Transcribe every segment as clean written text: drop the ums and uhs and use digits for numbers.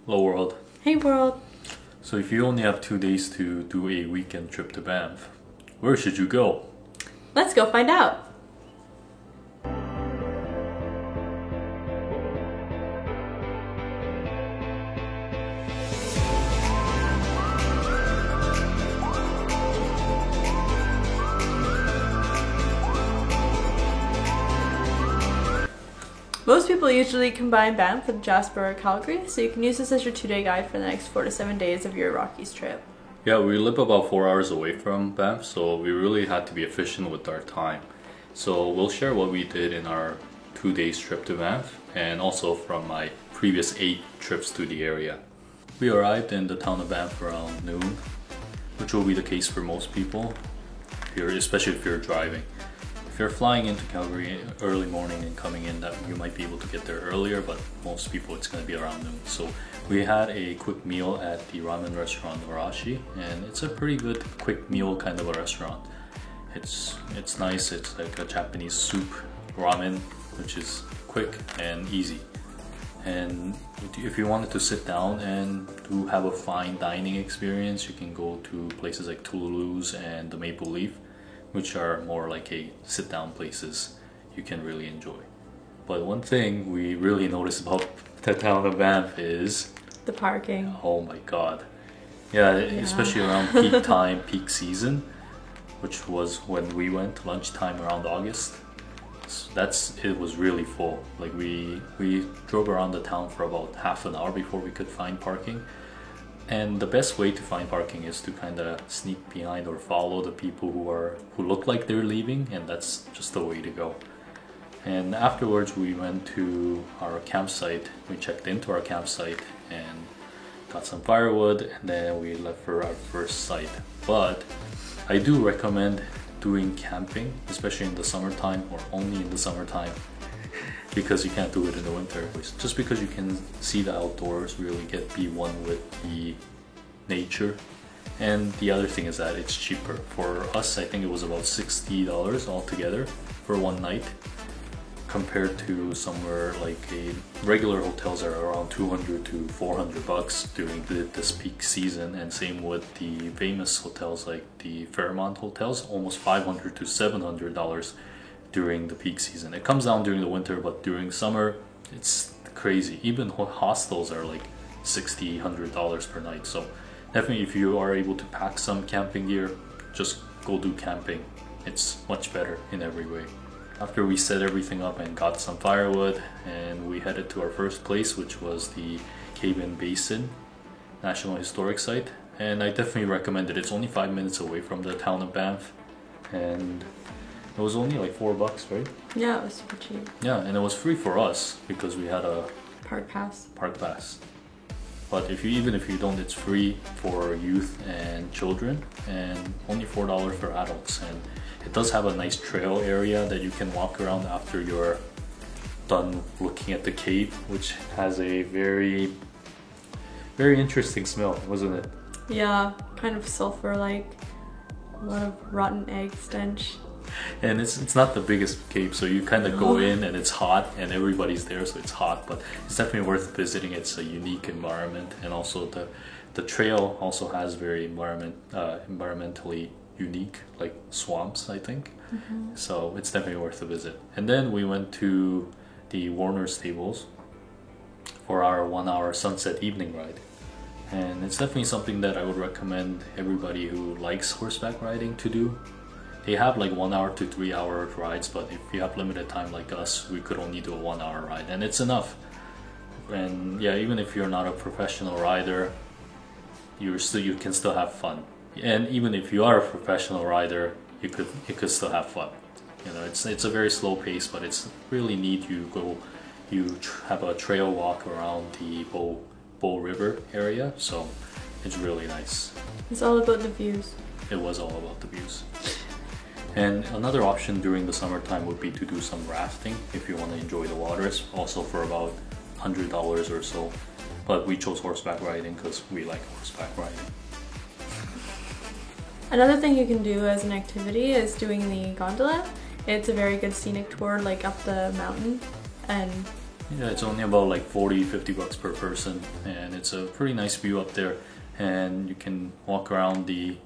Hello world. Hey world. So if you only have 2 days to do a weekend trip to Banff, where should you go? Let's go find out. Most people usually combine Banff with Jasper or Calgary, so you can use this as your 2-day guide for the next 4 to 7 days of your Rockies trip. Yeah, we live about 4 hours away from Banff, so we really had to be efficient with our time. So we'll share what we did in our 2 days trip to Banff, and also from my previous 8 trips to the area. We arrived in the town of Banff around noon, which will be the case for most people, especially if you're driving. If you're flying into Calgary early morning and coming in, that you might be able to get there earlier, but most people it's going to be around noon. So we had a quick meal at the ramen restaurant Arashi, and it's a pretty good quick meal kind of a restaurant. It's nice. It's like a Japanese soup ramen, which is quick and easy. And if you wanted to sit down and to have a fine dining experience, you can go to places like Tululu's and the Maple Leaf, which are more like a sit-down places you can really enjoy. But one thing we really noticed about the town of Banff is the parking. Oh my god. Yeah, especially around peak time, peak season, which was when we went, lunchtime around August. So it was really full. Like we drove around the town for about half an hour before we could find parking. And the best way to find parking is to kind of sneak behind or follow the people who look like they're leaving, and that's just the way to go. And afterwards we went to our campsite. We checked into our campsite and got some firewood, and then we left for our first site. But I do recommend doing camping, especially in the summertime, or only in the summertime, because you can't do it in the winter. Just because you can see the outdoors, really be one with the nature. And the other thing is that it's cheaper. For us, I think it was about $60 altogether for one night, compared to somewhere like regular hotels are around 200 to 400 bucks during this peak season, and same with the famous hotels like the Fairmont hotels, almost $500 to $700 during the peak season. It comes down during the winter, but during summer it's crazy. Even hostels are like $60, $100 per night. So definitely, if you are able to pack some camping gear, just go do camping. It's much better in every way. After we set everything up and got some firewood, and we headed to our first place, which was the Cave-In Basin National Historic Site. And I definitely recommend it. It's only 5 minutes away from the town of Banff, and it was only like $4, right? Yeah, it was super cheap. Yeah, and it was free for us because we had a park pass. But even if you don't, it's free for youth and children, and only $4 for adults. And it does have a nice trail area that you can walk around after you're done looking at the cave, which has a very, very interesting smell, wasn't it? Yeah, kind of sulfur-like, a lot of rotten egg stench. And it's not the biggest cave, so you kind of go in and it's hot and everybody's there, so it's hot, but it's definitely worth visiting. It's a unique environment, and also the trail also has very environmentally unique, like swamps, I think. So it's definitely worth a visit. And then we went to the Warner Stables for our 1-hour sunset evening ride, and it's definitely something that I would recommend everybody who likes horseback riding to do. They have like 1 hour to 3 hour rides, but if you have limited time like us, we could only do a 1 hour ride, and it's enough. And yeah, even if you're not a professional rider, you can still have fun. And even if you are a professional rider, you could still have fun. You know, it's a very slow pace, but it's really neat. You have a trail walk around the Bow River area, so it's really nice. It's all about the views. It was all about the views. And another option during the summertime would be to do some rafting if you want to enjoy the waters, also for about $100 or so. But we chose horseback riding because we like horseback riding. Another thing you can do as an activity is doing the gondola. It's a very good scenic tour, like up the mountain, and Yeah, it's only about like 40-50 bucks per person, and it's a pretty nice view up there, and you can walk around the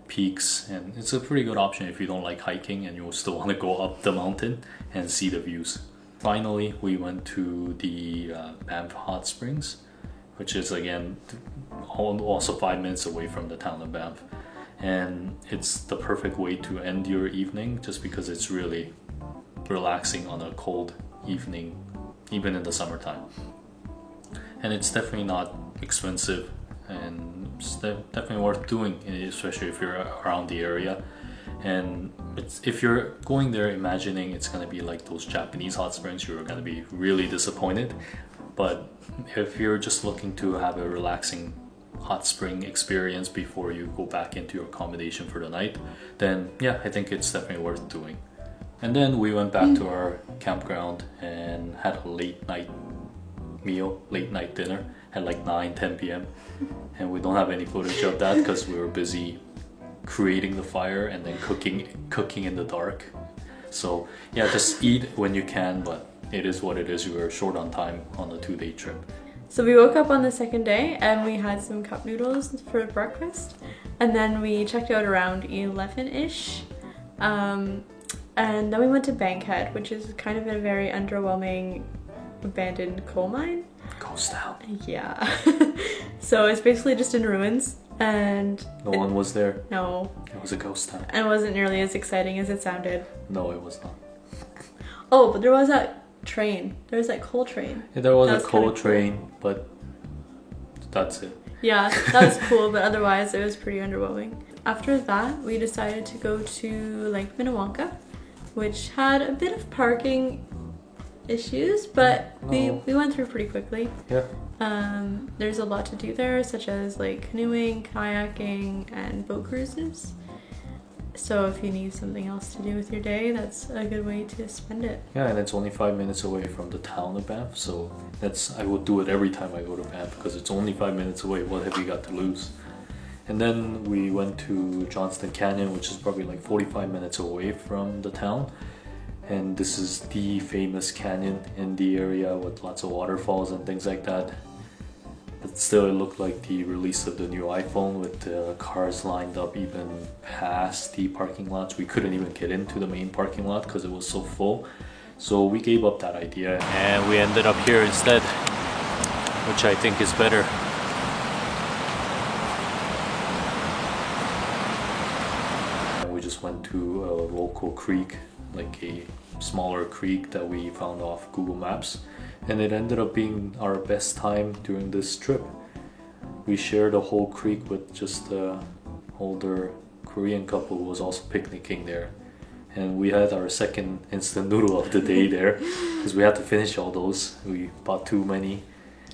peaks, and it's a pretty good option if you don't like hiking and you still want to go up the mountain and see the views. Finally, we went to the Banff Hot Springs, which is again also 5 minutes away from the town of Banff, and it's the perfect way to end your evening just because it's really relaxing on a cold evening, even in the summertime. And it's definitely not expensive, and it's definitely worth doing, especially if you're around the area. And if you're going there imagining it's going to be like those Japanese hot springs, you're going to be really disappointed. But if you're just looking to have a relaxing hot spring experience before you go back into your accommodation for the night, then yeah, I think it's definitely worth doing. And then we went back to our campground and had a late night meal, late night dinner at like 9-10 p.m. And we don't have any footage of that because we were busy creating the fire and then cooking in the dark. So yeah, just eat when you can, but it is what it is. We were short on time on the 2-day trip. So we woke up on the second day and we had some cup noodles for breakfast, and then we checked out around 11-ish. And then we went to Bankhead, which is kind of a very underwhelming abandoned coal mine. Ghost town. Yeah. So it's basically just in ruins, and no one was there. No. It was a ghost town. And it wasn't nearly as exciting as it sounded. No, it was not. Oh, but there was that train. There was that coal train. Yeah, there was a coal train, but that's it. Yeah, that was cool, but otherwise it was pretty underwhelming. After that, we decided to go to Lake Minnewanka, which had a bit of parking issues, but we went through pretty quickly. Yeah. There's a lot to do there, such as like canoeing, kayaking, and boat cruises. So if you need something else to do with your day, that's a good way to spend it. Yeah, and it's only 5 minutes away from the town of Banff, so I would do it every time I go to Banff because it's only 5 minutes away. What have you got to lose? And then we went to Johnston Canyon, which is probably like 45 minutes away from the town. And this is the famous canyon in the area with lots of waterfalls and things like that. But still, it looked like the release of the new iPhone with the cars lined up even past the parking lots. We couldn't even get into the main parking lot because it was so full. So we gave up that idea and we ended up here instead, which I think is better. And we just went to a local creek, like a smaller creek that we found off Google Maps. And it ended up being our best time during this trip. We shared a whole creek with just an older Korean couple who was also picnicking there. And we had our second instant noodle of the day there because we had to finish all those. We bought too many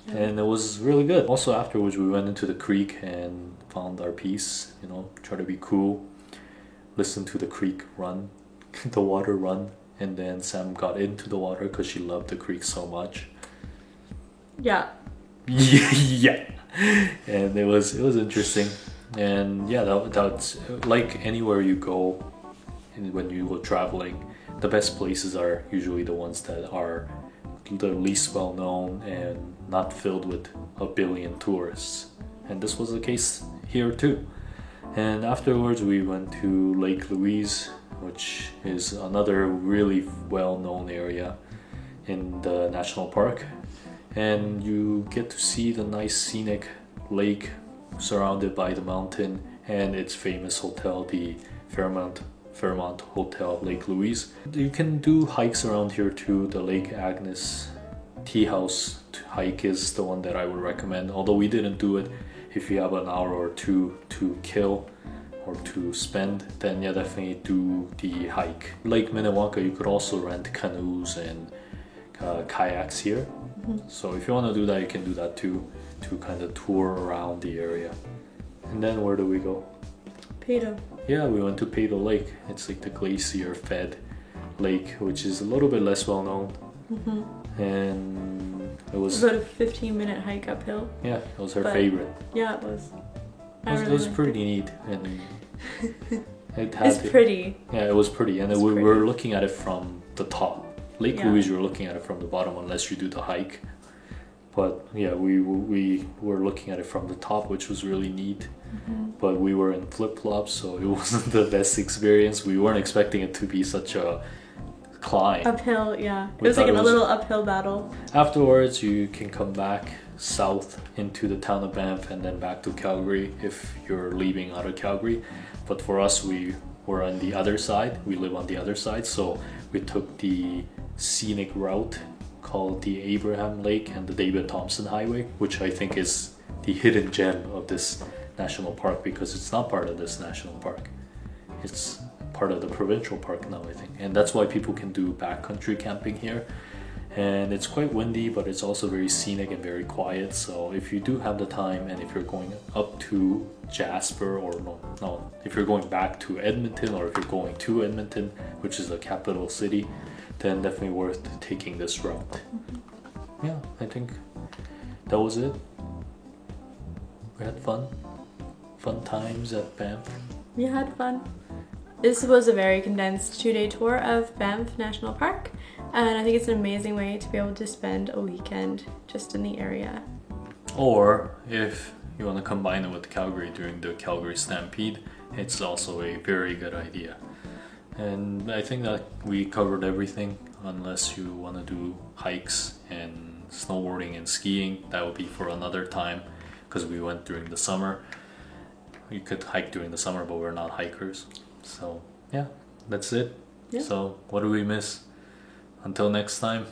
and it was really good. Also afterwards we went into the creek and found our peace, you know, try to be cool, listen to the creek run, the water run. And then Sam got into the water because she loved the creek so much. Yeah. Yeah. And it was interesting. And yeah, that's like anywhere you go when you go traveling, the best places are usually the ones that are the least well known and not filled with a billion tourists. And this was the case here too. And afterwards we went to Lake Louise, which is another really well-known area in the national park, and you get to see the nice scenic lake surrounded by the mountain and its famous hotel, the Fairmont Hotel Lake Louise. You can do hikes around here too. The Lake Agnes Tea House hike is the one that I would recommend, although we didn't do it. If you have an hour or two to kill or to spend, then yeah, definitely do the hike. Lake Minnewanka, you could also rent canoes and kayaks here. So if you want to do that, you can do that too, to kind of tour around the area. And then where do we go? Peyto. Yeah, we went to Peyto Lake. It's like the glacier fed lake, which is a little bit less well known. And it was about a 15-minute hike uphill. Yeah, it was her favorite. Yeah, it was. It was pretty neat, and it's pretty. Yeah, it was pretty, and we were looking at it from the top. Lake Yeah. Louise, you're looking at it from the bottom unless you do the hike. But yeah, we were looking at it from the top, which was really neat. But we were in flip flops, so it wasn't the best experience. We weren't expecting it to be such a climb. Uphill, yeah. It We was like thought a it was- little uphill battle. Afterwards, you can come back south into the town of Banff and then back to Calgary if you're leaving out of Calgary. But for us, we were on the other side. We live on the other side, so we took the scenic route called the Abraham Lake and the David Thompson Highway, which I think is the hidden gem of this national park because it's not part of this national park. It's part of the provincial park now, I think. And that's why people can do backcountry camping here. And it's quite windy, but it's also very scenic and very quiet. So if you do have the time, and if you're going up to Jasper, or no, if you're going back to Edmonton, or if you're going to Edmonton, which is the capital city, then definitely worth taking this route. Yeah, I think that was it. We had fun times at Banff. We had fun. This was a very condensed 2-day tour of Banff National Park, and I think it's an amazing way to be able to spend a weekend just in the area. Or if you want to combine it with Calgary during the Calgary Stampede, it's also a very good idea. And I think that we covered everything, unless you want to do hikes and snowboarding and skiing. That would be for another time because we went during the summer. You could hike during the summer, but we're not hikers. So yeah, that's it. Yeah. So what do we miss? Until next time.